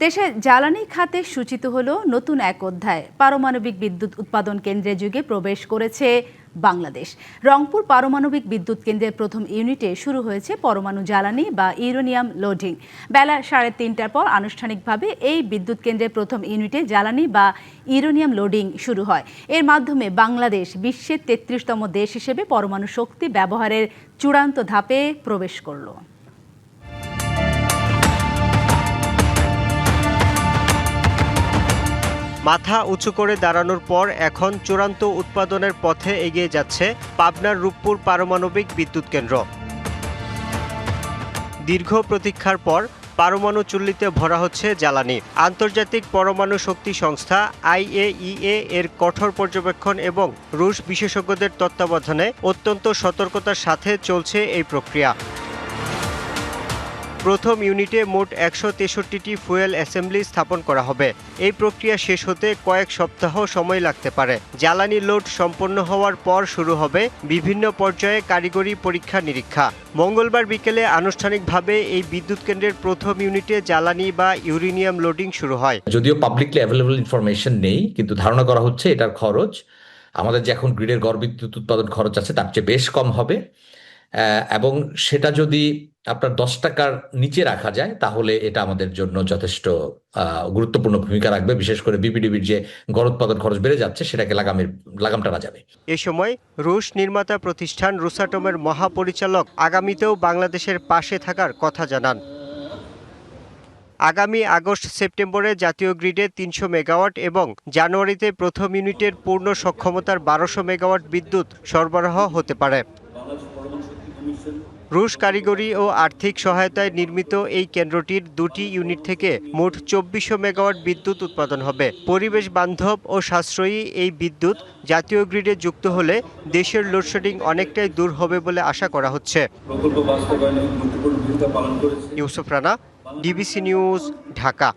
দেশে জ্বালানি খাতে সূচিত হলো নতুন এক অধ্যায়। পারমাণবিক বিদ্যুৎ উৎপাদন কেন্দ্রের যুগে প্রবেশ করেছে বাংলাদেশ। রংপুর পারমাণবিক বিদ্যুৎ কেন্দ্রের প্রথম ইউনিটে শুরু হয়েছে পরমাণু জ্বালানি বা ইউরেনিয়াম লোডিং। বেলা 3:30টার পর আনুষ্ঠানিকভাবে এই বিদ্যুৎ কেন্দ্রের প্রথম ইউনিটে জ্বালানি বা ইউরেনিয়াম লোডিং শুরু হয়। এর মাধ্যমে বাংলাদেশ বিশ্বের 33তম দেশ হিসেবে পরমাণু শক্তি ব্যবহারের চূড়ান্ত ধাপে প্রবেশ করল। মাথা উঁচু করে দাঁড়ানোর পর এখন চূড়ান্ত উৎপাদনের পথে এগিয়ে যাচ্ছে পাবনার রূপপুর পারমাণবিক বিদ্যুৎ কেন্দ্র। দীর্ঘ প্রতীক্ষার পর পারমাণু চুল্লিতে ভরা হচ্ছে জ্বালানি। আন্তর্জাতিক পরমাণু শক্তি সংস্থা IAEA এর কঠোর পর্যবেক্ষণ এবং রুশ বিশেষজ্ঞদের তত্ত্বাবধানে অত্যন্ত সতর্কতার সাথে চলছে এই প্রক্রিয়া। প্রথম ইউনিটে মোট 163টি ফুয়েল অ্যাসেম্বলি স্থাপন করা হবে। এই প্রক্রিয়া শেষ হতে কয়েক সপ্তাহ সময় লাগতে পারে। জ্বালানি লোড সম্পন্ন হওয়ার পর শুরু হবে বিভিন্ন পর্যায়ে কারিগরি পরীক্ষা নিরীক্ষা। মঙ্গলবার বিকেলে আনুষ্ঠানিকভাবে এই বিদ্যুৎ কেন্দ্রের প্রথম ইউনিটে জ্বালানি বা ইউরেনিয়াম লোডিং শুরু হয়। যদিও পাবলিকলি অ্যাভেলেবল ইনফরমেশন নেই, কিন্তু ধারণা করা হচ্ছে এটার খরচ আমাদের যে এখন গ্রিডের গড় বিদ্যুৎ উৎপাদন খরচ আছে তার চেয়ে বেশ কম হবে, এবং সেটা যদি আপনার 10 টাকার নিচে রাখা যায় তাহলে এটা আমাদের জন্য যথেষ্ট গুরুত্বপূর্ণ ভূমিকা রাখবে। বিশেষ করে বিপিডিবির যে গড় উৎপাদন খরচ বেড়ে যাচ্ছে সেটাকে লাগাম টানা যাবে। এ সময় রুশ নির্মাতা প্রতিষ্ঠান রোসাটমের মহাপরিচালক আগামীতেও বাংলাদেশের পাশে থাকার কথা জানান। আগামী আগস্ট-সেপ্টেম্বরে জাতীয় গ্রিডে 300 মেগাওয়াট এবং জানুয়ারিতে প্রথম ইউনিটের পূর্ণ সক্ষমতার 1200 মেগাওয়াট বিদ্যুৎ সরবরাহ হতে পারে। রুশ কারিগরি ও আর্থিক সহায়তায় নির্মিত এই কেন্দ্রটির 2টি ইউনিট থেকে মোট 2400 মেগাওয়াট বিদ্যুৎ উৎপাদন হবে। পরিবেশ বান্ধব ও সাশ্রয়ী এই বিদ্যুৎ জাতীয় গ্রিডে যুক্ত হলে দেশের লোডশেডিং অনেকটাই দূর হবে বলে আশা করা হচ্ছে। Yusuf Rana, DBC news, Dhaka.